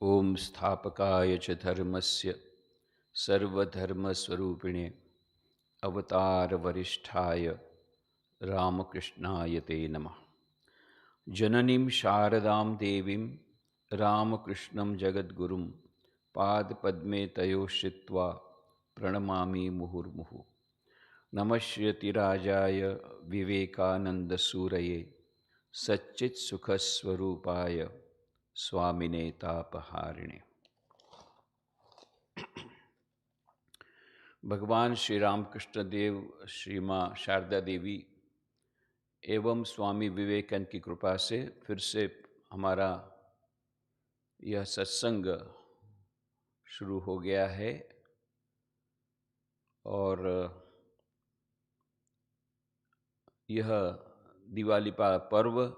ओम स्थापकाय च धर्मस्य सर्वधर्मस्वरूपिणे अवतार वरिष्ठाय रामकृष्णाय ते नमः। जननीं शारदां देवीं रामकृष्णं जगद्गुरुं पादपद्मे तयो श्रित्वा प्रणमामि मुहुर्मुहुः। नमस्यतिराजाय विवेकानन्दसूरये सच्चित्सुखस्वरूपाय स्वामिने तापहारिणे। भगवान श्री रामकृष्ण देव, श्री माँ शारदा देवी एवं स्वामी विवेकानंद की कृपा से फिर से हमारा यह सत्संग शुरू हो गया है और यह दिवाली का पर्व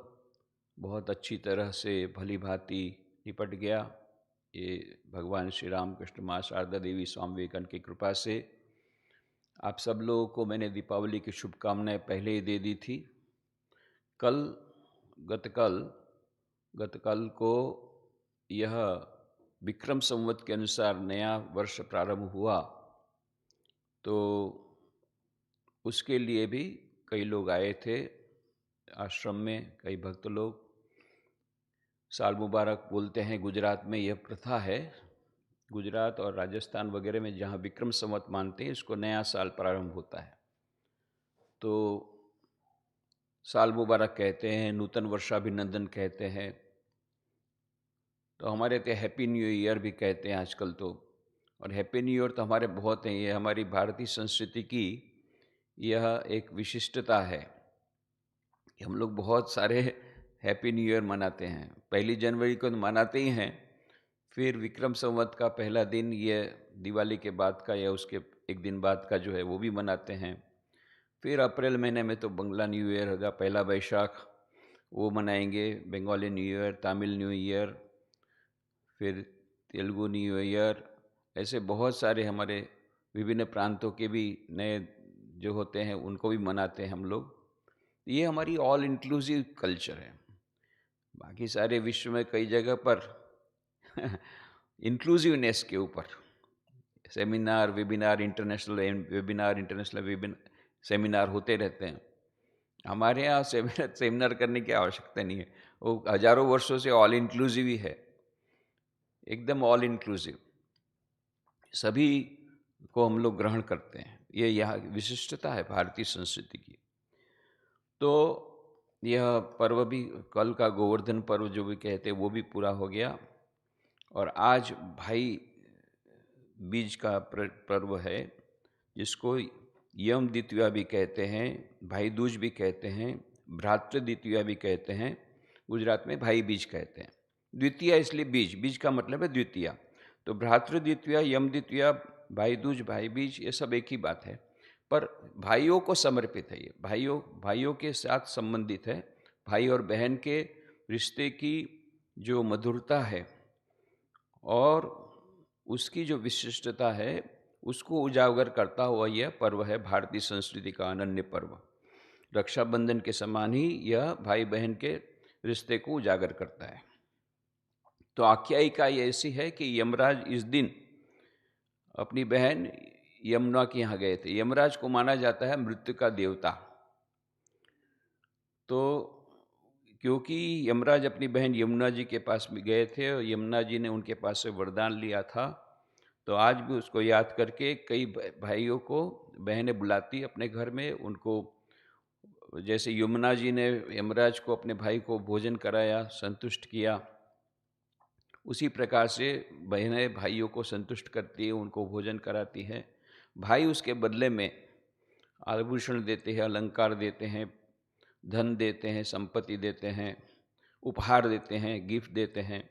बहुत अच्छी तरह से भली भांति निपट गया। ये भगवान श्री रामकृष्ण माँ शारदा देवी स्वामी विवेकानंद की कृपा से। आप सब लोगों को मैंने दीपावली की शुभकामनाएं पहले ही दे दी थी। गतकल को यह विक्रम संवत के अनुसार नया वर्ष प्रारंभ हुआ, तो उसके लिए भी कई लोग आए थे आश्रम में, कई भक्त लोग। साल मुबारक बोलते हैं, गुजरात में यह प्रथा है। गुजरात और राजस्थान वगैरह में जहाँ विक्रम संवत मानते हैं, इसको नया साल प्रारंभ होता है, तो साल मुबारक कहते हैं, नूतन वर्षाभिनंदन कहते हैं। तो हमारे तो हैप्पी न्यू ईयर भी कहते हैं आजकल तो। और हैप्पी न्यू ईयर तो हमारे बहुत हैं, ये हमारी भारतीय संस्कृति की यह एक विशिष्टता है कि हम लोग बहुत सारे हैप्पी न्यू ईयर मनाते हैं। 1 जनवरी को मनाते ही हैं, फिर विक्रम संवत का पहला दिन, ये दिवाली के बाद का या उसके एक दिन बाद का जो है वो भी मनाते हैं। फिर अप्रैल महीने में तो बंगला न्यू ईयर होगा, पहला वैशाख, वो मनाएंगे। Bengali new year, Tamil new year, फिर तेलुगु न्यू ईयर, ऐसे बहुत सारे हमारे विभिन्न प्रांतों के भी नए जो होते हैं उनको भी मनाते हैं हम लोग। ये हमारी ऑल इंक्लूसिव कल्चर है। बाकी सारे विश्व में कई जगह पर इंक्लूसिवनेस के ऊपर सेमिनार, वेबिनार, इंटरनेशनल सेमिनार होते रहते हैं। हमारे यहाँ सेमिनार करने की आवश्यकता नहीं है, वो हजारों वर्षों से ऑल इंक्लूसिव ही है, एकदम ऑल इंक्लूसिव। सभी को हम लोग ग्रहण करते हैं, ये यहाँ विशिष्टता है भारतीय संस्कृति की। तो यह पर्व भी, कल का गोवर्धन पर्व जो भी कहते हैं वो भी पूरा हो गया, और आज भाई बीज का पर्व है, जिसको यम द्वितीया भी कहते हैं, भाई दूज भी कहते हैं, भ्रातृ द्वितीया भी कहते हैं। गुजरात में भाई बीज कहते हैं। द्वितीया इसलिए बीज, बीज का मतलब है द्वितीया। तो भ्रातृ द्वितीया, यम द्वितीया, भाई दूज, भाई बीज, ये सब एक ही बात है, पर भाइयों को समर्पित है। ये भाइयों के साथ संबंधित है। भाई और बहन के रिश्ते की जो मधुरता है और उसकी जो विशिष्टता है, उसको उजागर करता हुआ यह पर्व है, भारतीय संस्कृति का अनन्य पर्व। रक्षाबंधन के समान ही यह भाई बहन के रिश्ते को उजागर करता है। तो आख्यायिका ये ऐसी है कि यमराज इस दिन अपनी बहन यमुना के यहाँ गए थे। यमराज को माना जाता है मृत्यु का देवता। तो क्योंकि यमराज अपनी बहन यमुना जी के पास भी गए थे और यमुना जी ने उनके पास से वरदान लिया था, तो आज भी उसको याद करके कई भाइयों को बहनें बुलाती अपने घर में। उनको, जैसे यमुना जी ने यमराज को, अपने भाई को भोजन कराया, संतुष्ट किया, उसी प्रकार से बहनें भाइयों को संतुष्ट करती है, उनको भोजन कराती हैं। भाई उसके बदले में आभूषण देते हैं, अलंकार देते हैं, धन देते हैं, संपत्ति देते हैं, उपहार देते हैं, गिफ्ट देते हैं।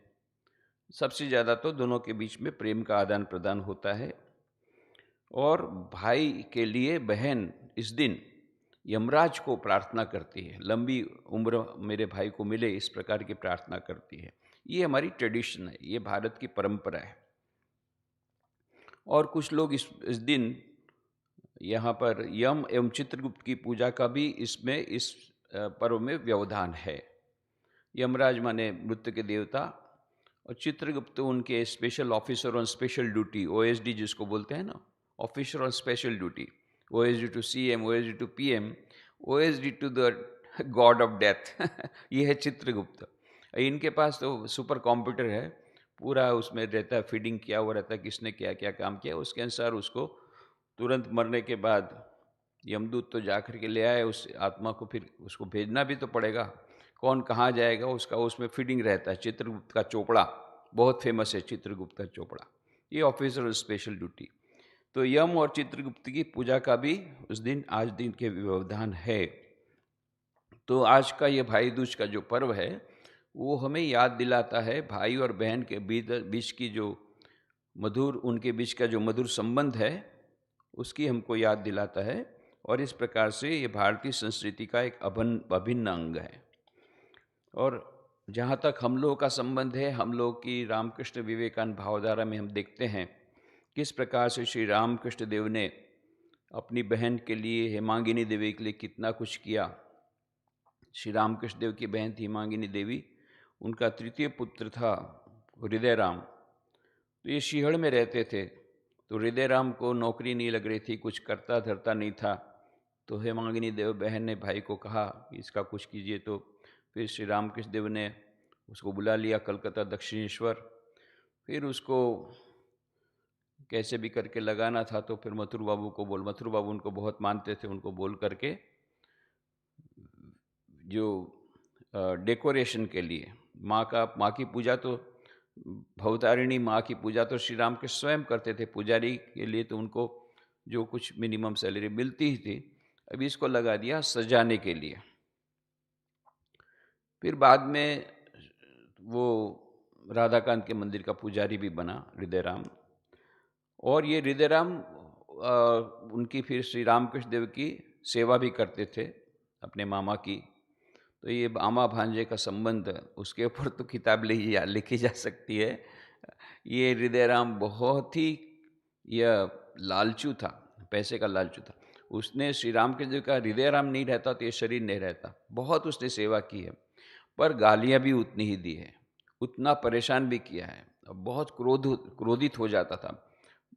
सबसे ज़्यादा तो दोनों के बीच में प्रेम का आदान प्रदान होता है। और भाई के लिए बहन इस दिन यमराज को प्रार्थना करती है, लंबी उम्र मेरे भाई को मिले, इस प्रकार की प्रार्थना करती है। ये हमारी ट्रेडिशन है, ये भारत की परंपरा है। और कुछ लोग इस दिन यहाँ पर यम एवं चित्रगुप्त की पूजा का भी इसमें, इस पर्व में व्यवधान है। यमराज माने मृत्यु के देवता, और चित्रगुप्त उनके special officer on special duty, OSD जिसको बोलते हैं ना, officer on special duty, OSD to CM, OSD to PM, OSD to the god of death ये है चित्रगुप्त। इनके पास तो सुपर कंप्यूटर है, पूरा उसमें रहता है, फीडिंग किया हुआ रहता है, किसने क्या क्या काम किया उसके अनुसार उसको तुरंत मरने के बाद यमदूत तो जाकर के ले आए उस आत्मा को, फिर उसको भेजना भी तो पड़ेगा, कौन कहाँ जाएगा उसका उसमें फीडिंग रहता है। चित्रगुप्त का चोपड़ा बहुत फेमस है, चित्रगुप्त का चोपड़ा, ये ऑफिसर स्पेशल ड्यूटी। तो यम और चित्रगुप्त की पूजा का भी उस दिन आज दिन के व्यवधान है। तो आज का ये भाई दूज का जो पर्व है वो हमें याद दिलाता है भाई और बहन के बीच की जो मधुर, उनके बीच का जो मधुर संबंध है उसकी हमको याद दिलाता है। और इस प्रकार से ये भारतीय संस्कृति का एक अभिन्न अंग है। और जहाँ तक हम लोगों का संबंध है, हम लोग की रामकृष्ण विवेकानंद भावधारा में हम देखते हैं किस प्रकार से श्री रामकृष्ण देव ने अपनी बहन के लिए, हेमांगिनी देवी के लिए कितना कुछ किया। श्री रामकृष्ण देव की बहन थी हेमांगिनी देवी, उनका तृतीय पुत्र था हृदय राम। तो ये शिहड़ में रहते थे, तो हृदय राम को नौकरी नहीं लग रही थी, कुछ करता धरता नहीं था। तो हेमांगिनी देव बहन ने भाई को कहा कि इसका कुछ कीजिए। तो फिर श्री रामकृष्ण देव ने उसको बुला लिया कलकत्ता दक्षिणेश्वर, फिर उसको कैसे भी करके लगाना था। तो फिर मथुर बाबू उनको बहुत मानते थे, उनको बोल करके जो डेकोरेशन के लिए माँ की पूजा, तो भवतारिणी माँ की पूजा तो श्री राम के स्वयं करते थे, पुजारी के लिए तो उनको जो कुछ मिनिमम सैलरी मिलती ही थी, अभी इसको लगा दिया सजाने के लिए। फिर बाद में वो राधाकांत के मंदिर का पुजारी भी बना हृदय राम। और ये हृदय राम उनकी फिर श्री रामकृष्ण देव की सेवा भी करते थे अपने मामा की। तो ये मामा भांजे का संबंध, उसके ऊपर तो किताब लिखी जा सकती है। ये हृदय राम बहुत ही यह लालचू था, पैसे का लालचू था। उसने श्री राम के जो का हृदय राम नहीं रहता तो ये शरीर नहीं रहता। बहुत उसने सेवा की है, पर गालियाँ भी उतनी ही दी है, उतना परेशान भी किया है, बहुत क्रोधित हो जाता था।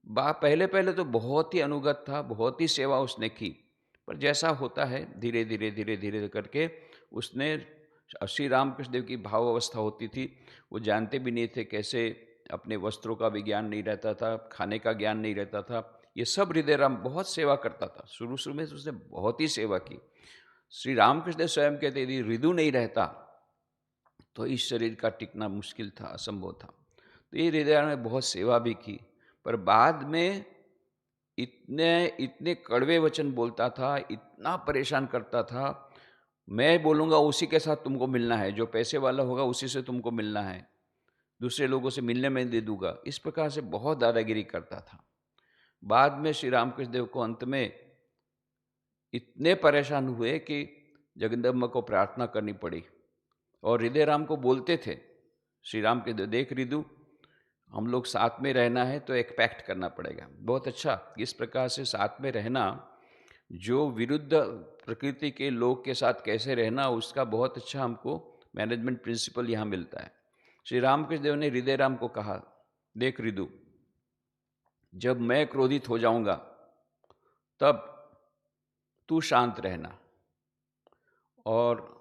पहले पहले तो बहुत ही अनुगत था, बहुत ही सेवा उसने की, पर जैसा होता है धीरे धीरे करके उसने, श्री रामकृष्ण देव की भाव अवस्था होती थी, वो जानते भी नहीं थे कैसे, अपने वस्त्रों का भी ज्ञान नहीं रहता था, खाने का ज्ञान नहीं रहता था। ये सब हृदय राम बहुत सेवा करता था, शुरू शुरू में उसने बहुत ही सेवा की। श्री रामकृष्ण देव स्वयं कहते यदि हृदय नहीं रहता तो इस शरीर का टिकना मुश्किल था, असंभव था। तो ये हृदय राम ने बहुत सेवा भी की, पर बाद में इतने इतने कड़वे वचन बोलता था, इतना परेशान करता था, मैं बोलूँगा उसी के साथ तुमको मिलना है, जो पैसे वाला होगा उसी से तुमको मिलना है, दूसरे लोगों से मिलने में दे दूंगा, इस प्रकार से बहुत दादागिरी करता था। बाद में श्री रामकृष्ण देव को अंत में इतने परेशान हुए कि जगदम्बा को प्रार्थना करनी पड़ी। और हृदय राम को बोलते थे श्री राम के, देख रिदु, हम लोग साथ में रहना है तो एक पैक्ट करना पड़ेगा। बहुत अच्छा, इस प्रकार से साथ में रहना, जो विरुद्ध प्रकृति के लोग के साथ कैसे रहना, उसका बहुत अच्छा हमको मैनेजमेंट प्रिंसिपल यहाँ मिलता है। श्री रामकृष्ण देव ने हृदय राम को कहा, देख रिदु, जब मैं क्रोधित हो जाऊंगा तब तू शांत रहना, और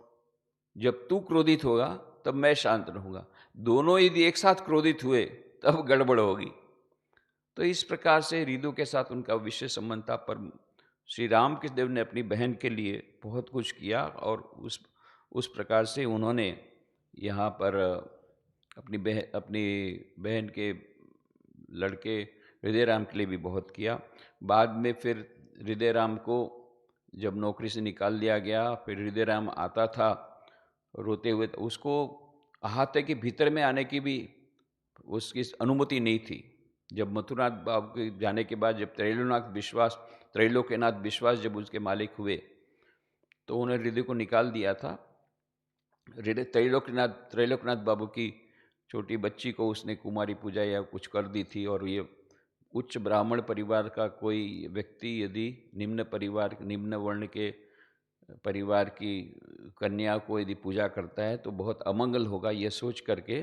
जब तू क्रोधित होगा तब मैं शांत रहूंगा, दोनों यदि एक साथ क्रोधित हुए तब गड़बड़ होगी। तो इस प्रकार से रिदु के साथ उनका विशेष संबंध था। पर श्री रामकृष्ण देव ने अपनी बहन के लिए बहुत कुछ किया, और उस प्रकार से उन्होंने यहाँ पर अपनी बहन के लड़के हृदय राम के लिए भी बहुत किया। बाद में फिर हृदय राम को जब नौकरी से निकाल दिया गया, फिर हृदय राम आता था रोते हुए, तो उसको अहाते के भीतर में आने की भी उसकी अनुमति नहीं थी। जब मथुरानाथ बाबू के जाने के बाद जब त्रैलोक्यनाथ विश्वास जब उसके मालिक हुए तो उन्होंने हृदय को निकाल दिया था। त्रैलोक्यनाथ बाबू की छोटी बच्ची को उसने कुमारी पूजा या कुछ कर दी थी। और ये उच्च ब्राह्मण परिवार का कोई व्यक्ति यदि निम्न वर्ण के परिवार की कन्या को यदि पूजा करता है तो बहुत अमंगल होगा, ये सोच करके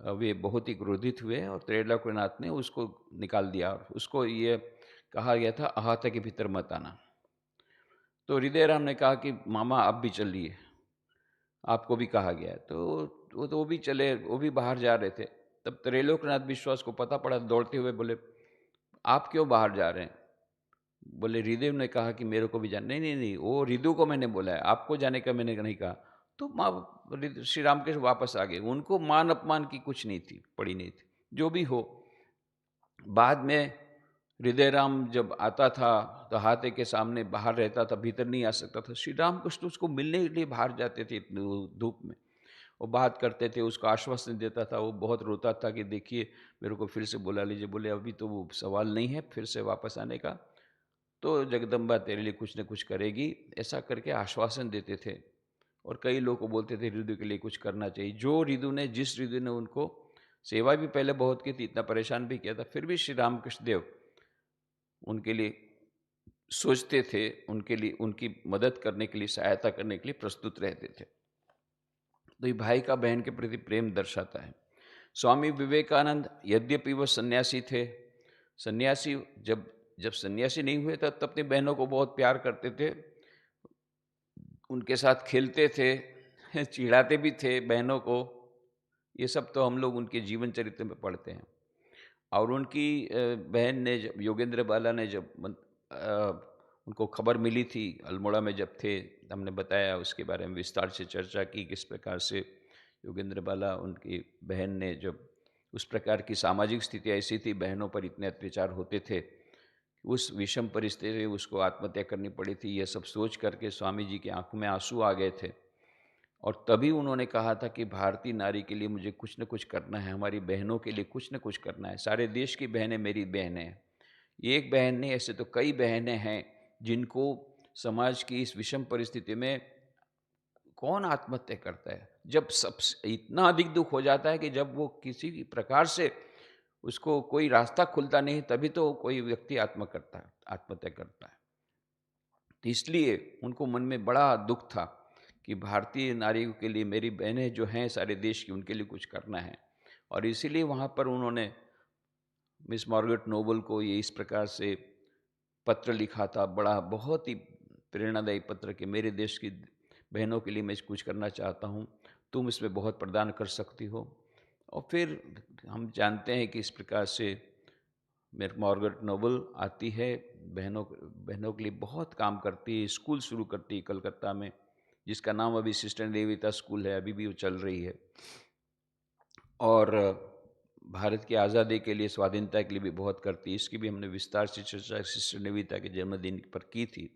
वे बहुत ही क्रोधित हुए और त्रैलोक्यनाथ ने उसको निकाल दिया। उसको ये कहा गया था, अहाते के भीतर मत आना। तो हृदय राम ने कहा कि मामा आप भी चलिए, आपको भी कहा गया है। तो वो भी चले, वो भी बाहर जा रहे थे। तब त्रैलोक्यनाथ विश्वास को पता पड़ा, दौड़ते हुए बोले, आप क्यों बाहर जा रहे हैं? बोले हृदय ने कहा कि मेरे को भी जाना। नहीं नहीं नहीं, वो हृदय को मैंने बोला है, आपको जाने का मैंने नहीं कहा। तो माँ श्री राम कृष्ण वापस आ गए। उनको मान अपमान की कुछ नहीं थी, पड़ी नहीं थी। जो भी हो, बाद में हृदय राम जब आता था तो हाथे के सामने बाहर रहता था, भीतर नहीं आ सकता था। श्री राम कृष्ण उसको मिलने के लिए बाहर जाते थे इतनी धूप में, वो बात करते थे, उसको आश्वासन देता था। वो बहुत रोता था कि देखिए मेरे को फिर से बुला लीजिए। बोले अभी तो वो सवाल नहीं है फिर से वापस आने का, तो जगदम्बा तेरे लिए कुछ न कुछ करेगी, ऐसा करके आश्वासन देते थे। और कई लोग को बोलते थे ऋतु के लिए कुछ करना चाहिए। जो ऋतु ने, जिस ऋतु ने उनको सेवा भी पहले बहुत की थी, इतना परेशान भी किया था, फिर भी श्री रामकृष्ण देव उनके लिए सोचते थे, उनके लिए, उनकी मदद करने के लिए, सहायता करने के लिए प्रस्तुत रहते थे। तो ये भाई का बहन के प्रति प्रेम दर्शाता है। स्वामी विवेकानंद यद्यपि वह सन्यासी थे, सन्यासी जब जब सन्यासी नहीं हुए तब अपनी बहनों को बहुत प्यार करते थे, उनके साथ खेलते थे, चिढ़ाते भी थे बहनों को। ये सब तो हम लोग उनके जीवन चरित्र में पढ़ते हैं। और उनकी बहन ने, जब योगेंद्र बाला ने, जब उनको खबर मिली थी अल्मोड़ा में जब थे, हमने बताया उसके बारे में विस्तार से चर्चा की, किस प्रकार से योगेंद्र बाला, उनकी बहन ने, जब उस प्रकार की सामाजिक स्थिति ऐसी थी, बहनों पर इतने अत्याचार होते थे, उस विषम परिस्थिति में उसको आत्महत्या करनी पड़ी थी। यह सब सोच करके स्वामी जी की आंखों में आंसू आ गए थे। और तभी उन्होंने कहा था कि भारतीय नारी के लिए मुझे कुछ न कुछ करना है, हमारी बहनों के लिए कुछ न कुछ करना है। सारे देश की बहनें मेरी बहनें हैं। एक बहन नहीं, ऐसे तो कई बहनें हैं जिनको समाज की इस विषम परिस्थिति में कौन आत्महत्या करता है। जब सब इतना अधिक दुख हो जाता है कि जब वो किसी भी प्रकार से उसको कोई रास्ता खुलता नहीं, तभी तो कोई व्यक्ति आत्महत्या करता है। तो इसलिए उनको मन में बड़ा दुख था कि भारतीय नारियों के लिए, मेरी बहनें जो हैं सारे देश की, उनके लिए कुछ करना है। और इसीलिए वहाँ पर उन्होंने मिस मार्गरेट नोबल को ये इस प्रकार से पत्र लिखा था, बड़ा बहुत ही प्रेरणादायी पत्र, कि मेरे देश की बहनों के लिए मैं कुछ करना चाहता हूँ, तुम इसमें बहुत प्रदान कर सकती हो। और फिर हम जानते हैं कि इस प्रकार से मिस मार्गरेट नोबल आती है, बहनों बहनों के लिए बहुत काम करती है, स्कूल शुरू करती है कलकत्ता में, जिसका नाम अभी सिस्टर निवेदिता स्कूल है, अभी भी वो चल रही है। और भारत की आज़ादी के लिए, स्वाधीनता के लिए भी बहुत करती है। इसकी भी हमने विस्तार से चर्चा सिस्टर निवेदिता के जन्मदिन पर की थी।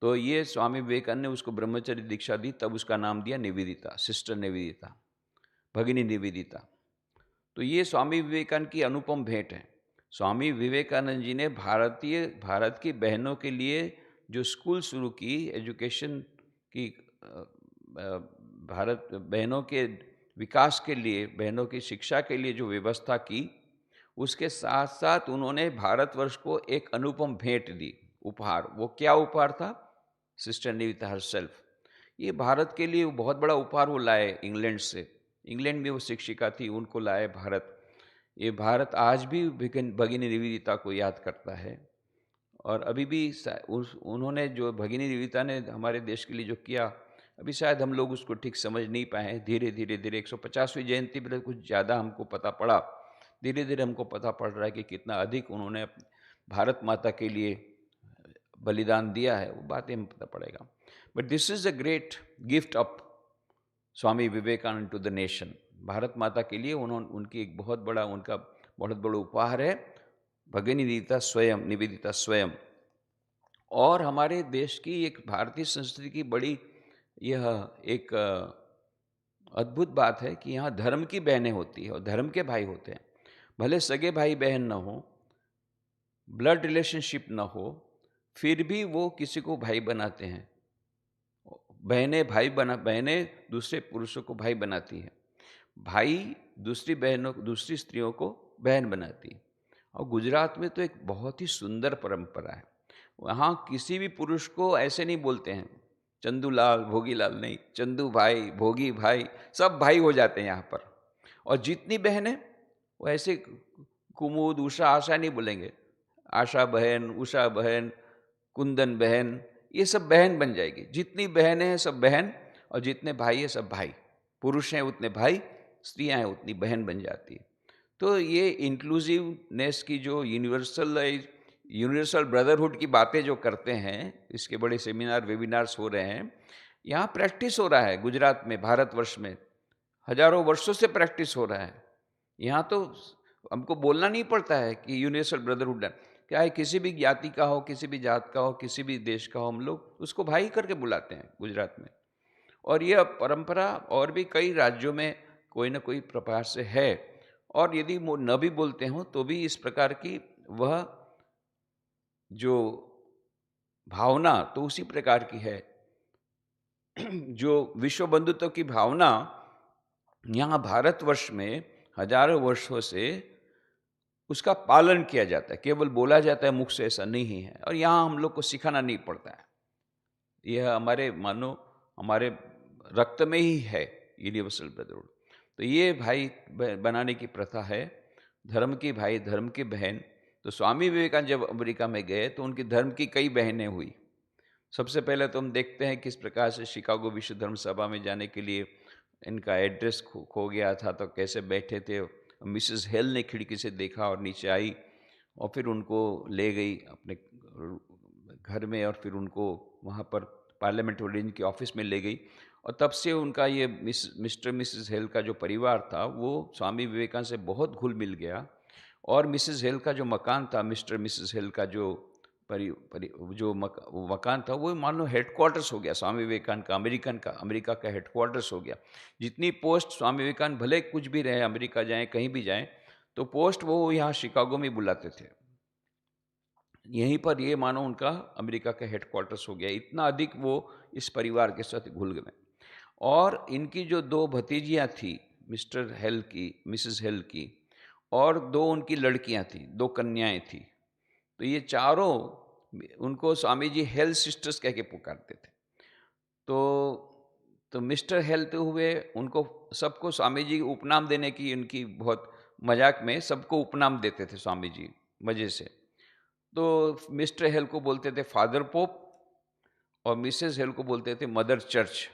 तो ये स्वामी विवेकानंद ने उसको ब्रह्मचर्य दीक्षा दी, तब उसका नाम दिया निवेदिता, सिस्टर निवेदिता, भगिनी निवेदिता। तो ये स्वामी विवेकानंद की अनुपम भेंट है। स्वामी विवेकानंद जी ने भारत की बहनों के लिए जो स्कूल शुरू की, एजुकेशन की, भारत बहनों के विकास के लिए, बहनों की शिक्षा के लिए जो व्यवस्था की, उसके साथ साथ उन्होंने भारतवर्ष को एक अनुपम भेंट दी, उपहार। वो क्या उपहार था? Sister Nivedita herself. ये भारत के लिए बहुत बड़ा उपहार वो लाए इंग्लैंड से। इंग्लैंड में वो शिक्षिका थी, उनको लाए भारत। ये भारत आज भी भगिनी निवेदिता को याद करता है। और अभी भी उन्होंने, जो भगिनी निवेदिता ने हमारे देश के लिए जो किया, अभी शायद हम लोग उसको ठीक समझ नहीं पाए। धीरे धीरे धीरे 150वीं जयंती पर कुछ ज़्यादा हमको पता पड़ा, धीरे धीरे हमको पता पड़ रहा है कि कितना अधिक उन्होंने भारत माता के लिए बलिदान दिया है, वो बातें हमें पता पड़ेगा। But this is a great gift of Swami Vivekananda to the nation. Bharat Mata के लिए उनकी एक बहुत बड़ा उपहार है भगिनी निवेदिता स्वयं। और हमारे देश की, एक भारतीय संस्कृति की बड़ी यह एक अद्भुत बात है कि यहाँ धर्म की बहनें होती है और धर्म के भाई होते हैं। भले सगे भाई बहन न हो, ब्लड रिलेशनशिप न हो, फिर भी वो किसी को भाई बनाते हैं। बहनें दूसरे पुरुषों को भाई बनाती हैं, भाई दूसरी स्त्रियों को बहन बनाती है। और गुजरात में तो एक बहुत ही सुंदर परंपरा है। वहाँ किसी भी पुरुष को ऐसे नहीं बोलते हैं चंदूलाल, भोगीलाल, नहीं, चंदू भाई, भोगी भाई, सब भाई हो जाते हैं यहाँ पर। और जितनी बहनें, वो ऐसे कुमुद, उषा, आशा नहीं बोलेंगे, आशा बहन, उषा बहन, कुंदन बहन, ये सब बहन बन जाएगी। जितनी बहनें हैं सब बहन, और जितने भाई हैं सब भाई। पुरुष हैं उतने भाई, स्त्रियां हैं उतनी बहन बन जाती है। तो ये इंक्लूसिवनेस की जो यूनिवर्सल ब्रदरहुड की बातें जो करते हैं, इसके बड़े सेमिनार वेबिनार्स हो रहे हैं, यहाँ प्रैक्टिस हो रहा है गुजरात में, भारतवर्ष में हजारों वर्षों से प्रैक्टिस हो रहा है। यहाँ तो हमको बोलना नहीं पड़ता है कि यूनिवर्सल ब्रदरहुड है, क्या है, किसी भी ज्ञाति का हो, किसी भी जात का हो, किसी भी देश का हो, हम लोग उसको भाई करके बुलाते हैं गुजरात में। और यह परंपरा और भी कई राज्यों में कोई ना कोई प्रकार से है। और यदि वो न भी बोलते हों तो भी इस प्रकार की वह जो भावना तो उसी प्रकार की है। जो विश्व बंधुत्व की भावना यहाँ भारतवर्ष में हजारों वर्षों से उसका पालन किया जाता है, केवल बोला जाता है मुख से, ऐसा नहीं है। और यहाँ हम लोग को सिखाना नहीं पड़ता है, यह हमारे मानो हमारे रक्त में ही है, यूनिवर्सल ब्रदरहुड। तो ये भाई बनाने की प्रथा है, धर्म की भाई, धर्म की बहन। तो स्वामी विवेकानंद जब अमेरिका में गए तो उनकी धर्म की कई बहनें हुई। सबसे पहले तो हम देखते हैं किस प्रकार से शिकागो विश्व धर्म सभा में जाने के लिए इनका एड्रेस खो गया था, तो कैसे बैठे थे। मिसेस हेल ने खिड़की से देखा और नीचे आई, और फिर उनको ले गई अपने घर में, और फिर उनको वहाँ पर पार्लियामेंट ऑरेंज के ऑफिस में ले गई। और तब से उनका ये मिस्टर मिसेस हेल का जो परिवार था वो स्वामी विवेकानंद से बहुत घुल मिल गया। और मिसेस हेल का जो मकान था, मिस्टर मिसेस हेल का जो मकान था, वो मान लो हेडक्वार्टर्स हो गया स्वामी विवेकानंद का, अमेरिका का हेडक्वार्टर्स हो गया। जितनी पोस्ट स्वामी विवेकानंद भले कुछ भी रहे, अमेरिका जाएं कहीं भी जाएं, तो पोस्ट वो यहाँ शिकागो में बुलाते थे। यहीं पर ये मानो उनका अमेरिका का हेडक्वार्टर्स हो गया, इतना अधिक वो इस परिवार के साथ घुल गए। और इनकी जो दो भतीजियाँ थी, मिस्टर हेल की, मिसेस हेल की, और दो उनकी लड़कियाँ थी, दो कन्याएं थी। तो ये चारों उनको स्वामी जी हेल सिस्टर्स कह के पुकारते थे। तो मिस्टर हेल तो हुए, उनको सबको स्वामी जी उपनाम देने की उनकी बहुत मजाक में सबको उपनाम देते थे स्वामी जी, मजे से। तो मिस्टर हेल को बोलते थे फादर पोप, और मिसेस हेल को बोलते थे मदर चर्च।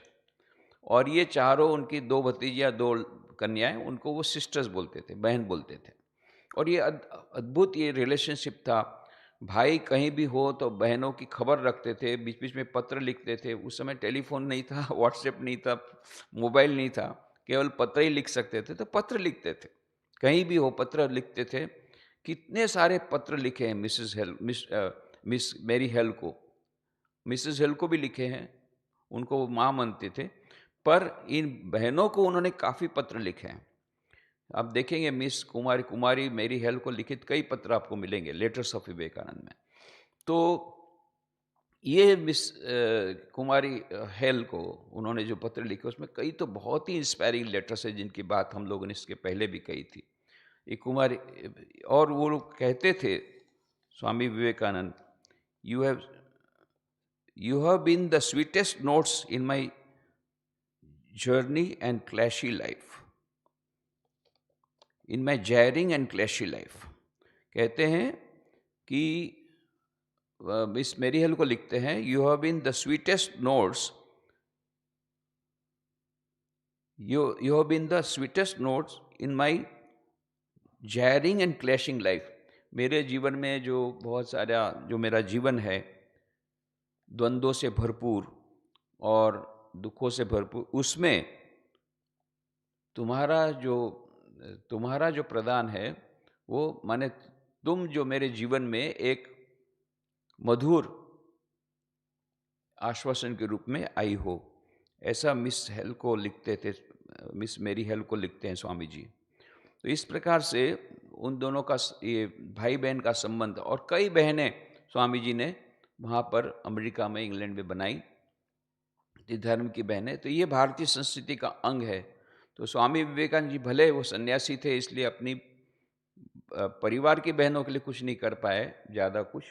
और ये चारों उनकी दो भतीजियाँ, दो कन्याएं, उनको वो सिस्टर्स बोलते थे, बहन बोलते थे। और ये अद्भुत ये रिलेशनशिप था। भाई कहीं भी हो तो बहनों की खबर रखते थे, बीच बीच में पत्र लिखते थे। उस समय टेलीफोन नहीं था, व्हाट्सएप नहीं था, मोबाइल नहीं था, केवल पत्र ही लिख सकते थे, तो पत्र लिखते थे, कहीं भी हो पत्र लिखते थे। कितने सारे पत्र लिखे हैं मिस मेरी हेल को, मिसेस हेल को भी लिखे हैं, उनको वो माँ मानते थे। पर इन बहनों को उन्होंने काफ़ी पत्र लिखे हैं। आप देखेंगे मिस कुमारी मेरी हेल को लिखित कई पत्र आपको मिलेंगे लेटर्स ऑफ विवेकानंद में। तो ये मिस कुमारी हेल को उन्होंने जो पत्र लिखे उसमें कई तो बहुत ही इंस्पायरिंग लेटर्स है, जिनकी बात हम लोगों ने इसके पहले भी कही थी। ये कुमारी, और वो लोग कहते थे Swami Vivekananda, you have been the sweetest notes in my journey and clashy life, in my jarring and clashy life. कहते हैं कि मिस मेरी हेल को लिखते हैं, you have been the sweetest notes, you have been the sweetest notes in my jarring and clashing life. मेरे जीवन में जो बहुत सारा जो मेरा जीवन है, द्वंद्वों से भरपूर और दुखों से भरपूर, उसमें तुम्हारा जो प्रदान है, वो माने तुम जो मेरे जीवन में एक मधुर आश्वासन के रूप में आई हो। ऐसा मिस हेल को लिखते थे, मिस मेरी हेल को लिखते हैं स्वामी जी। तो इस प्रकार से उन दोनों का ये भाई बहन का संबंध, और कई बहनें स्वामी जी ने वहाँ पर अमेरिका में, इंग्लैंड में बनाई, धर्म की बहनें। तो ये भारतीय संस्कृति का अंग है। तो स्वामी विवेकानंद जी भले वो सन्यासी थे, इसलिए अपनी परिवार की बहनों के लिए कुछ नहीं कर पाए ज़्यादा कुछ,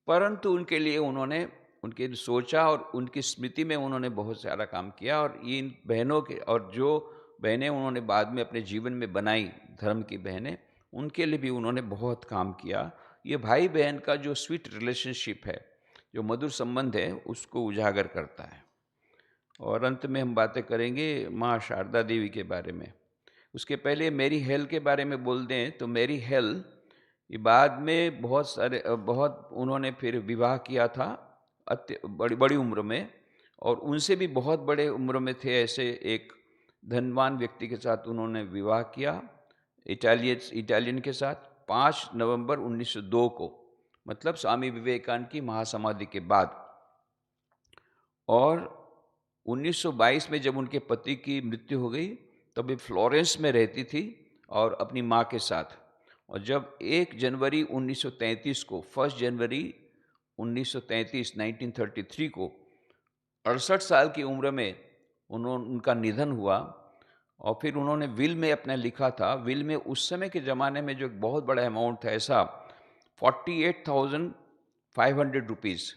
परंतु उनके लिए उन्होंने उनके सोचा और उनकी स्मृति में उन्होंने बहुत सारा काम किया। और इन बहनों के, और जो बहनें उन्होंने बाद में अपने जीवन में बनाई, धर्म की बहनें, उनके लिए भी उन्होंने बहुत काम किया। ये भाई बहन का जो स्वीट रिलेशनशिप है, जो मधुर संबंध है, उसको उजागर करता है। और अंत में हम बातें करेंगे माँ शारदा देवी के बारे में। उसके पहले मैरी हेल के बारे में बोल दें तो मैरी हेल ये बाद में बहुत उन्होंने फिर विवाह किया था बड़ी बड़ी उम्र में, और उनसे भी बहुत बड़े उम्र में थे ऐसे एक धनवान व्यक्ति के साथ उन्होंने विवाह किया, इटालियन के साथ 5 नवंबर 1902 को, मतलब स्वामी विवेकानंद की महासमाधि के बाद। और 1922 में जब उनके पति की मृत्यु हो गई तब वे फ्लोरेंस में रहती थी और अपनी माँ के साथ। और जब 1 जनवरी 1933 को 1 जनवरी 1933 1933 को 68 साल की उम्र में उनका निधन हुआ। और फिर उन्होंने विल में अपना लिखा था, विल में उस समय के ज़माने में जो एक बहुत बड़ा अमाउंट था, ऐसा 48,500 रुपीज़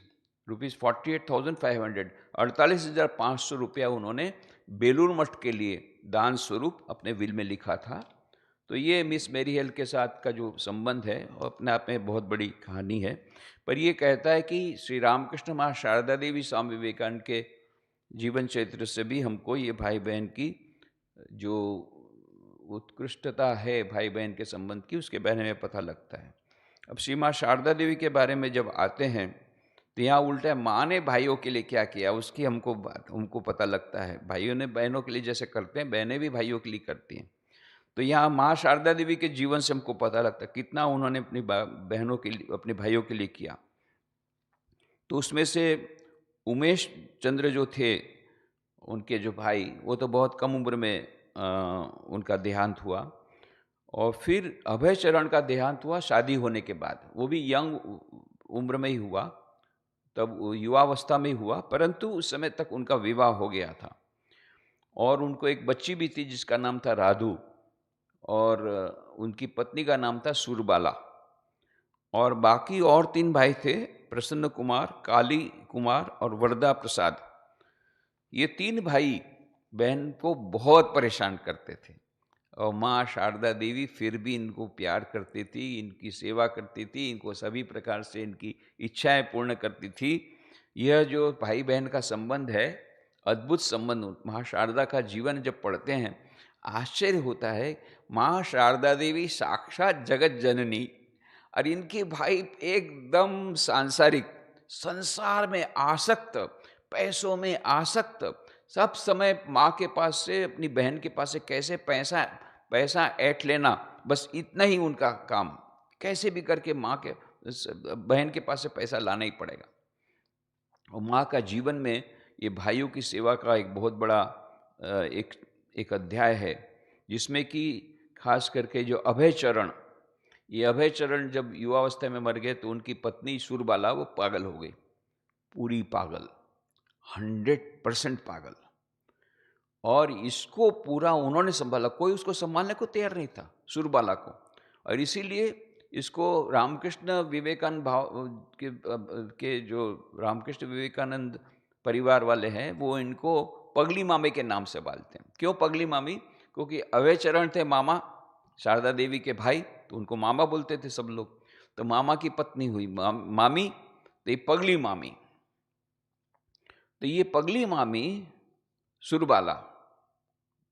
48,500 48,500 रुपया उन्होंने बेलूर मठ के लिए दान स्वरूप अपने विल में लिखा था। तो ये मिस मैरी हेल के साथ का जो संबंध है वो अपने आप में बहुत बड़ी कहानी है। पर ये कहता है कि श्री रामकृष्ण माँ शारदा देवी स्वामी विवेकानंद के जीवन चरित्र से भी हमको ये भाई बहन की जो उत्कृष्टता है भाई बहन के संबंध की, उसके बारे में पता लगता है। अब श्री माँ शारदा देवी के बारे में जब आते हैं तो यहाँ उल्टा माँ ने भाइयों के लिए क्या किया उसकी हमको पता लगता है। भाइयों ने बहनों के लिए जैसे करते हैं, बहनें भी भाइयों के लिए करती हैं। तो यहाँ माँ शारदा देवी के जीवन से हमको पता लगता है कितना उन्होंने अपनी बहनों के लिए, अपने भाइयों के लिए किया। तो उसमें से उमेश चंद्र जो थे उनके जो भाई, वो तो बहुत कम उम्र में उनका देहांत हुआ। और फिर अभय चरण का देहांत हुआ शादी होने के बाद, वो भी यंग उम्र में ही हुआ, तब युवावस्था में ही हुआ, परंतु उस समय तक उनका विवाह हो गया था। और उनको एक बच्ची भी थी जिसका नाम था राधु, और उनकी पत्नी का नाम था सुरबाला। और बाकी और 3 भाई थे, प्रसन्न कुमार, काली कुमार और वरदा प्रसाद। ये 3 भाई बहन को बहुत परेशान करते थे, और माँ शारदा देवी फिर भी इनको प्यार करती थी, इनकी सेवा करती थी, इनको सभी प्रकार से इनकी इच्छाएं पूर्ण करती थी। यह जो भाई बहन का संबंध है, अद्भुत संबंध। माँ शारदा का जीवन जब पढ़ते हैं आश्चर्य होता है। माँ शारदा देवी साक्षात जगत जननी, और इनके भाई एकदम सांसारिक, संसार में आसक्त, पैसों में आसक्त, सब समय माँ के पास से, अपनी बहन के पास से कैसे पैसा पैसा ऐंठ लेना, बस इतना ही उनका काम। कैसे भी करके माँ के बहन के पास से पैसा लाना ही पड़ेगा। और माँ का जीवन में ये भाइयों की सेवा का एक बहुत बड़ा एक अध्याय है, जिसमें कि खास करके जो अभय चरण, ये अभय चरण जब युवावस्था में मर गए तो उनकी पत्नी सुरबाला वो पागल हो गई, पूरी पागल, 100% पागल। और इसको पूरा उन्होंने संभाला, कोई उसको संभालने को तैयार नहीं था सुरबाला को। और इसीलिए इसको रामकृष्ण विवेकानंद के जो रामकृष्ण विवेकानंद परिवार वाले हैं वो इनको पगली मामी के नाम से पालते हैं। क्यों पगली मामी? क्योंकि अभय चरण थे मामा शारदा देवी के भाई, तो उनको मामा बोलते थे सब लोग। तो मामा की पत्नी हुई मामी, तो ये पगली मामी। तो ये पगली मामी सुरबाला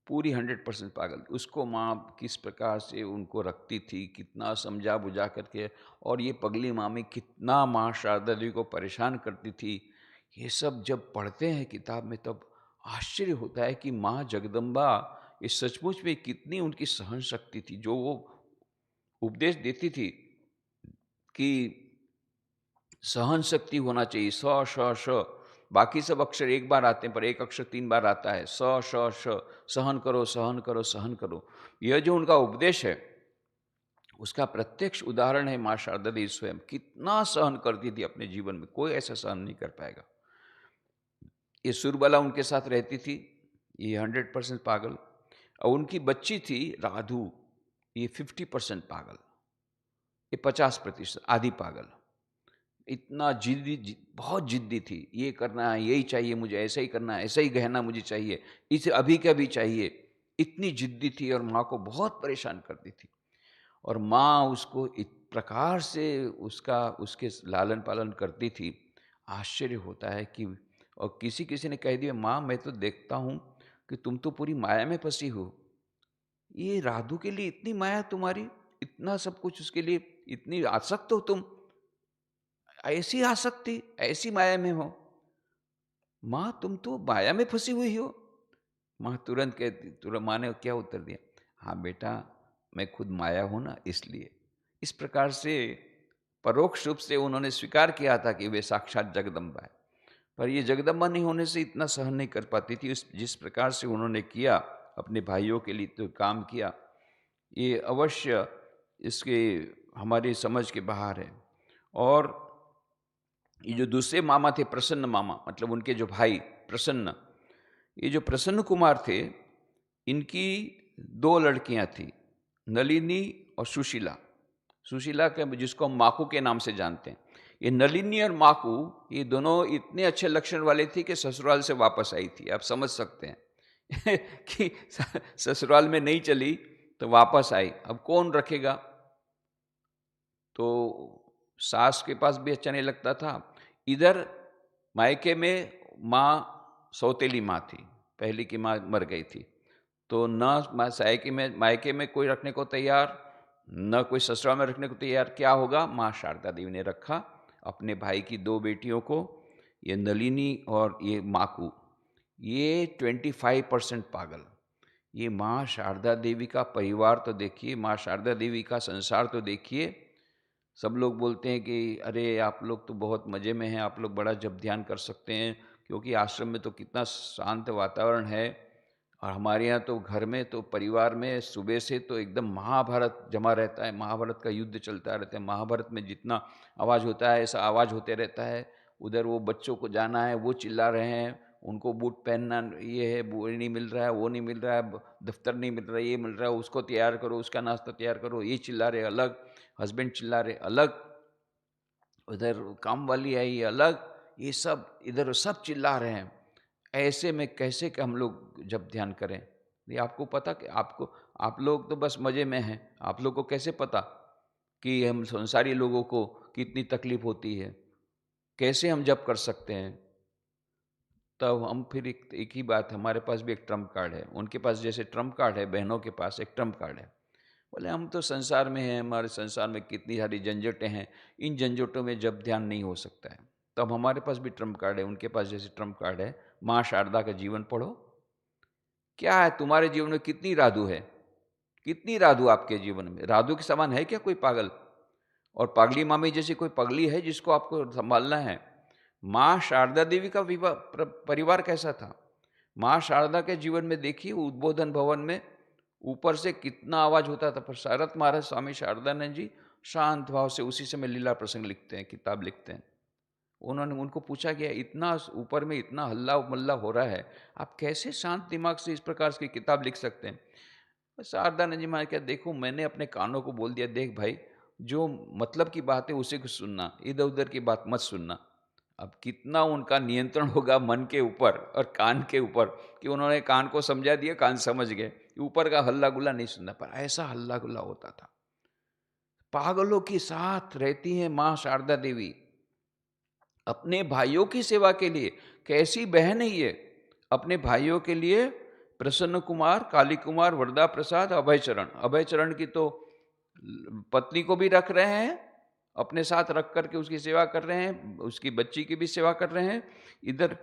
पूरी 100% पागल। उसको माँ किस प्रकार से उनको रखती थी, कितना समझा बुझा करके, और ये पगली मामी कितना माँ शारदा देवी को परेशान करती थी। ये सब जब पढ़ते हैं किताब में तब आश्चर्य होता है कि माँ जगदम्बा ये सचमुच में कितनी उनकी सहन शक्ति थी। जो वो उपदेश देती थी कि सहन शक्ति होना चाहिए, स श श, बाकी सब अक्षर एक बार आते हैं पर एक अक्षर 3 बार आता है, स श श, सहन करो सहन करो सहन करो। यह जो उनका उपदेश है उसका प्रत्यक्ष उदाहरण है माँ शारदा देवी स्वयं। कितना सहन करती थी अपने जीवन में, कोई ऐसा सहन नहीं कर पाएगा। ये सुरबाला उनके साथ रहती थी, ये 100% पागल। और उनकी बच्ची थी राधु, ये 50% पागल, ये 50% आधी पागल। इतना बहुत जिद्दी थी, ये करना है, यही चाहिए मुझे, ऐसा ही करना है, ऐसा ही गहना मुझे चाहिए, इसे अभी के अभी चाहिए। इतनी जिद्दी थी और माँ को बहुत परेशान करती थी। और माँ उसको इस प्रकार से उसके लालन पालन करती थी, आश्चर्य होता है कि। और किसी किसी ने कह दिया, माँ मैं तो देखता हूँ कि तुम तो पूरी माया में फंसी हो। ये राधु के लिए इतनी माया तुम्हारी, इतना सब कुछ उसके लिए, इतनी आसक्त हो तुम, ऐसी आसक्ति, ऐसी माया में हो। माँ तुम तो माया में फंसी हुई हो। माँ तुरंत कहती, तुरंत माँ ने क्या उत्तर दिया, हाँ बेटा मैं खुद माया हूं ना इसलिए। इस प्रकार से परोक्ष रूप से उन्होंने स्वीकार किया था कि वे साक्षात जगदम्बा है। पर ये जगदम्बा नहीं होने से इतना सहन नहीं कर पाती थी। जिस प्रकार से उन्होंने किया अपने भाइयों के लिए तो काम किया, ये अवश्य इसके हमारी समझ के बाहर है। और ये जो दूसरे मामा थे, प्रसन्न मामा, मतलब उनके जो भाई प्रसन्न, ये जो प्रसन्न कुमार थे, इनकी दो लड़कियां थी, नलिनी और सुशीला। सुशीला के जिसको हम माकू के नाम से जानते हैं। ये नलिनी और माकू, ये दोनों इतने अच्छे लक्षण वाले थे कि ससुराल से वापस आई थी। आप समझ सकते हैं कि ससुराल में नहीं चली तो वापस आई, अब कौन रखेगा। तो सास के पास भी अच्छा नहीं लगता था। इधर मायके में माँ सौतेली माँ थी, पहली की माँ मर गई थी, तो न मायके में कोई रखने को तैयार, न कोई ससुराल में रखने को तैयार। क्या होगा, माँ शारदा देवी ने रखा अपने भाई की दो बेटियों को, ये नलिनी और ये माकू। ये 25% पागल। ये माँ शारदा देवी का परिवार तो देखिए, माँ शारदा देवी का संसार तो देखिए। सब लोग बोलते हैं कि अरे आप लोग तो बहुत मज़े में हैं, आप लोग बड़ा जप ध्यान कर सकते हैं, क्योंकि आश्रम में तो कितना शांत वातावरण है। और हमारे यहाँ तो घर में तो परिवार में सुबह से तो एकदम महाभारत जमा रहता है, महाभारत का युद्ध चलता रहता है। महाभारत में जितना आवाज़ होता है ऐसा आवाज़ होते रहता है। उधर वो बच्चों को जाना है, वो चिल्ला रहे हैं, उनको बूट पहनना ये है, वो नहीं मिल रहा है, वो नहीं मिल रहा है, दफ्तर नहीं मिल रहा है, ये मिल रहा है, उसको तैयार करो, उसका नाश्ता तैयार करो, ये चिल्ला रहे अलग, हस्बैंड चिल्ला रहे अलग, उधर काम वाली आई अलग, ये सब इधर सब चिल्ला रहे हैं। ऐसे में कैसे कि हम लोग जब ध्यान करें। ये आपको पता कि आप लोग तो बस मज़े में हैं, आप लोग को कैसे पता कि हम संसारी लोगों को कितनी तकलीफ होती है, कैसे हम जप कर सकते हैं। तब हम फिर एक ही बात, हमारे पास भी एक ट्रम्प कार्ड है, उनके पास जैसे ट्रम्प कार्ड है, बहनों के पास एक ट्रम्प कार्ड है। बोले हम तो संसार में हैं, हमारे संसार में कितनी सारी झंझटें हैं, इन झंझटों में जब ध्यान नहीं हो सकता है। तब हमारे पास भी ट्रम्प कार्ड है, उनके पास जैसे ट्रम्प कार्ड है, माँ शारदा का जीवन पढ़ो। क्या है तुम्हारे जीवन में, कितनी राधु है, कितनी राधु आपके जीवन में, राधु के समान है क्या कोई पागल। और पागली मामी जैसी कोई पगली है जिसको आपको संभालना है। माँ शारदा देवी का विवाह परिवार कैसा था। माँ शारदा के जीवन में देखिए, उद्बोधन भवन में ऊपर से कितना आवाज होता था, पर शरत महाराज स्वामी शारदानंद जी शांत भाव से उसी समय लीला प्रसंग लिखते हैं, किताब लिखते हैं। उन्होंने उनको पूछा गया, इतना ऊपर में इतना हल्ला मल्ला हो रहा है, आप कैसे शांत दिमाग से इस प्रकार की किताब लिख सकते हैं। शारदानंद जी महाराज क्या, देखो मैंने अपने कानों को बोल दिया, देख भाई जो मतलब की बात है उसी को सुनना, इधर उधर की बात मत सुनना। अब कितना उनका नियंत्रण होगा मन के ऊपर और कान के ऊपर, कि उन्होंने कान को समझा दिया, कान समझ गए, ऊपर का हल्ला गुल्ला नहीं सुनना। पर ऐसा हल्ला गुल्ला होता था। पागलों के साथ रहती हैं माँ शारदा देवी अपने भाइयों की सेवा के लिए। कैसी बहन है ये, अपने भाइयों के लिए प्रसन्न कुमार, काली कुमार, वरदा प्रसाद, अभय चरण। अभय चरण की तो पत्नी को भी रख रहे हैं, अपने साथ रख करके उसकी सेवा कर रहे हैं, उसकी बच्ची की भी सेवा कर रहे हैं। इधर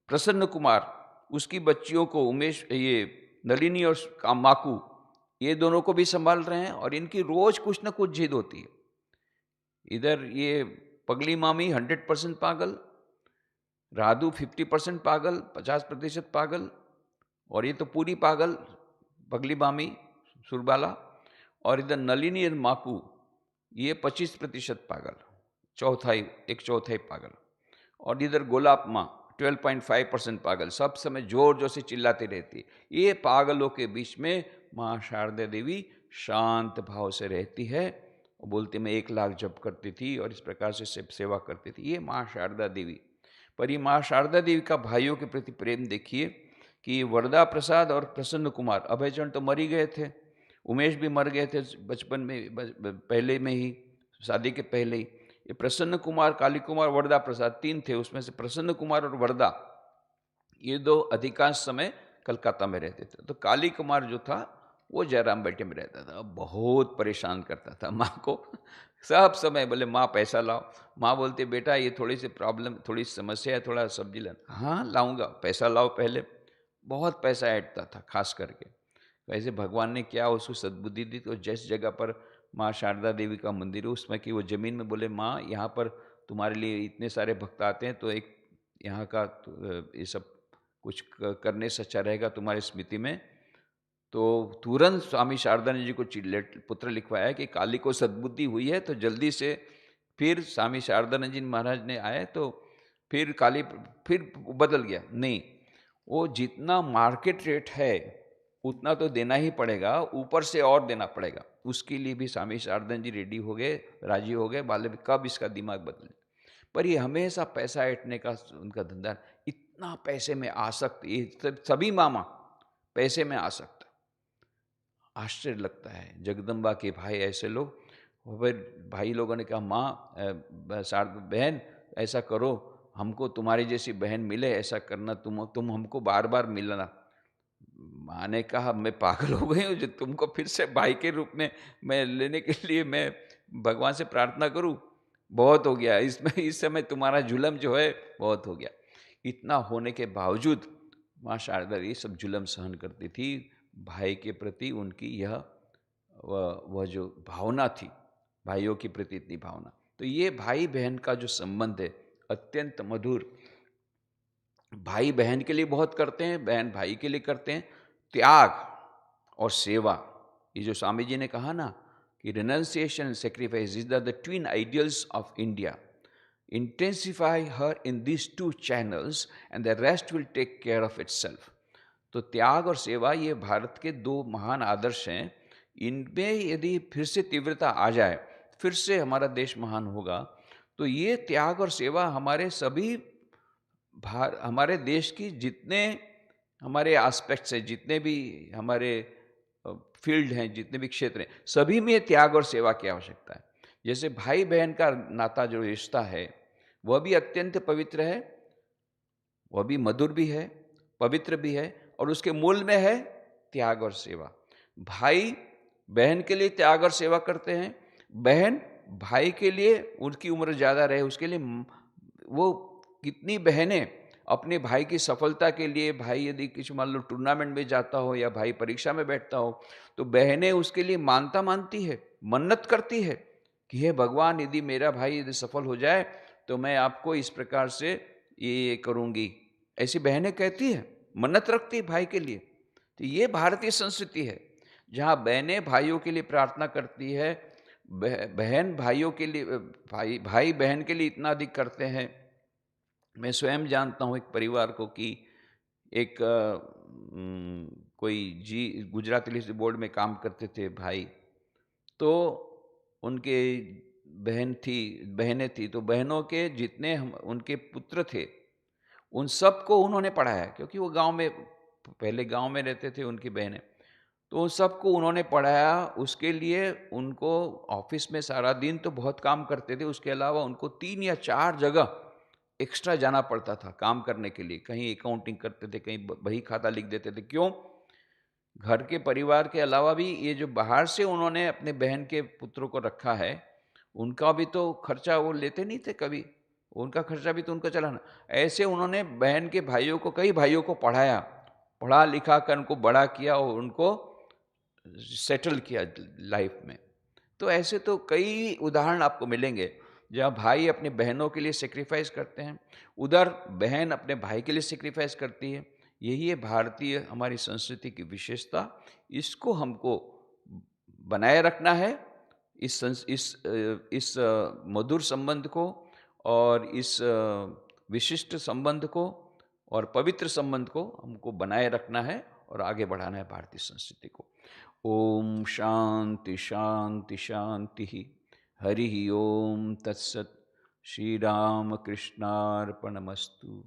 प्रसन्न कुमार उसकी बच्चियों को, उमेश ये नलिनी और माकू, ये दोनों को भी संभाल रहे हैं, और इनकी रोज कुछ ना कुछ जिद होती है। इधर ये पगली मामी 100% पागल, राधु 50% पागल, 50% पागल, और ये तो पूरी पागल पगली मामी सुरबाला। और इधर नलिनी और माकू ये 25% पागल, चौथाई, एक चौथाई पागल। और इधर गोलाप माँ 12.5% पागल, सब समय जोर जोर से चिल्लाती रहती। ये पागलों के बीच में माँ शारदा देवी शांत भाव से रहती है, और बोलते मैं 1,00,000 जप करती थी और इस प्रकार से सेवा करती थी। ये माँ शारदा देवी। पर ये माँ शारदा देवी का भाइयों के प्रति प्रेम देखिए कि वरदा प्रसाद और प्रसन्न कुमार, अभयचरण तो मर ही गए थे, उमेश भी मर गए थे बचपन में, पहले में ही, शादी के पहले ही। ये प्रसन्न कुमार, काली कुमार, वरदा प्रसाद, 3 थे। उसमें से प्रसन्न कुमार और वरदा, ये 2 अधिकांश समय कलकत्ता में रहते थे। तो काली कुमार जो था वो जयराम बेटे में रहता था, बहुत परेशान करता था माँ को। सब समय बोले माँ पैसा लाओ, माँ बोलती बेटा ये थोड़ी सी प्रॉब्लम, थोड़ी समस्या है, थोड़ा सब्जी लाना। हाँ लाऊंगा, पैसा लाओ पहले। बहुत पैसा ऐंठता था खास करके। वैसे भगवान ने क्या उसको सद्बुद्धि दी, तो जिस जगह पर माँ शारदा देवी का मंदिर है उसमें कि वो ज़मीन में बोले माँ यहाँ पर तुम्हारे लिए इतने सारे भक्त आते हैं, तो एक यहाँ का ये सब कुछ करने से अच्छा रहेगा तुम्हारी स्मृति में। तो तुरंत स्वामी शारदानंद जी को पुत्र लिखवाया कि काली को सद्बुद्धि हुई है, तो जल्दी से फिर स्वामी शारदानंद जी महाराज ने आए तो फिर काली फिर बदल गया। नहीं, वो जितना मार्केट रेट है उतना तो देना ही पड़ेगा, ऊपर से और देना पड़ेगा। उसके लिए भी स्वामी शारदानंद जी रेडी हो गए, राजी हो गए, बाले कब इसका दिमाग बदले। पर ये हमेशा पैसा ऐंठने का उनका धंधा, इतना पैसे में आसक्त, ये सभी मामा पैसे में आसक्त। आश्चर्य लगता है, जगदम्बा के भाई ऐसे लोग। और फिर भाई लोगों ने कहा माँ, बहन ऐसा करो, हमको तुम्हारी जैसी बहन मिले, ऐसा करना, तुम हमको बार बार मिलना। माँ ने कहा मैं पागल हो गई हूँ जो तुमको फिर से भाई के रूप में मैं लेने के लिए मैं भगवान से प्रार्थना करूँ? बहुत हो गया इसमें, इस समय तुम्हारा जुलम जो है बहुत हो गया। इतना होने के बावजूद माँ शारदा ये सब जुलम सहन करती थी। भाई के प्रति उनकी यह वह जो भावना थी, भाइयों के प्रति इतनी भावना। तो ये भाई बहन का जो संबंध है अत्यंत मधुर। भाई बहन के लिए बहुत करते हैं, बहन भाई के लिए करते हैं। त्याग और सेवा, ये जो स्वामी जी ने कहा ना कि renunciation and sacrifice is the twin ideals of India, intensify her in this 2 channels and the rest will take care of itself. तो त्याग और सेवा ये भारत के 2 महान आदर्श हैं। इनमें यदि फिर से तीव्रता आ जाए, फिर से हमारा देश महान होगा। तो ये त्याग और सेवा हमारे सभी हमारे देश की जितने हमारे एस्पेक्ट्स हैं, जितने भी हमारे फील्ड हैं, जितने भी क्षेत्र हैं, सभी में त्याग और सेवा की आवश्यकता है। जैसे भाई बहन का नाता जो रिश्ता है वह भी अत्यंत पवित्र है, वह भी मधुर भी है, पवित्र भी है, और उसके मूल में है त्याग और सेवा। भाई बहन के लिए त्याग और सेवा करते हैं, बहन भाई के लिए, उनकी उम्र ज़्यादा रहे उसके लिए। वो कितनी बहनें अपने भाई की सफलता के लिए, भाई यदि किसी मान लो टूर्नामेंट में जाता हो या भाई परीक्षा में बैठता हो, तो बहनें उसके लिए मानती है, मन्नत करती है कि हे भगवान यदि मेरा भाई यदि सफल हो जाए तो मैं आपको इस प्रकार से ये करूँगी। ऐसी बहनें कहती है, मन्नत रखती है भाई के लिए। तो ये भारतीय संस्कृति है जहाँ बहनें भाइयों के लिए प्रार्थना करती है, बहन भाइयों के लिए, भाई बहन के लिए इतना अधिक करते हैं। मैं स्वयं जानता हूँ एक परिवार को कि एक कोई जी गुजरात इलेक्ट्रिसिटी बोर्ड में काम करते थे भाई। तो उनके बहनें थी, तो बहनों के जितने उनके पुत्र थे उन सबको उन्होंने पढ़ाया, क्योंकि वो गांव में, पहले गांव में रहते थे उनकी बहनें। तो उन सबको उन्होंने पढ़ाया। उसके लिए उनको ऑफिस में सारा दिन तो बहुत काम करते थे, उसके अलावा उनको 3 या 4 जगह एक्स्ट्रा जाना पड़ता था काम करने के लिए। कहीं अकाउंटिंग करते थे, कहीं बही खाता लिख देते थे। क्यों? घर के परिवार के अलावा भी ये जो बाहर से उन्होंने अपने बहन के पुत्रों को रखा है, उनका भी तो खर्चा वो लेते नहीं थे कभी, उनका खर्चा भी तो उनको चलाना। ऐसे उन्होंने बहन के भाइयों को, कई भाइयों को पढ़ाया, पढ़ा लिखा कर उनको बड़ा किया और उनको सेटल किया लाइफ में। तो ऐसे तो कई उदाहरण आपको मिलेंगे जहाँ भाई अपने बहनों के लिए सेक्रीफाइस करते हैं, उधर बहन अपने भाई के लिए सेक्रीफाइस करती है। यही है भारतीय हमारी संस्कृति की विशेषता। इसको हमको बनाए रखना है, इस मधुर संबंध को और इस विशिष्ट संबंध को और पवित्र संबंध को हमको बनाए रखना है और आगे बढ़ाना है भारतीय संस्कृति को। ओम शांति शांति शांति। हरि ओम तत्सत। श्री राम कृष्णार्पणमस्तु।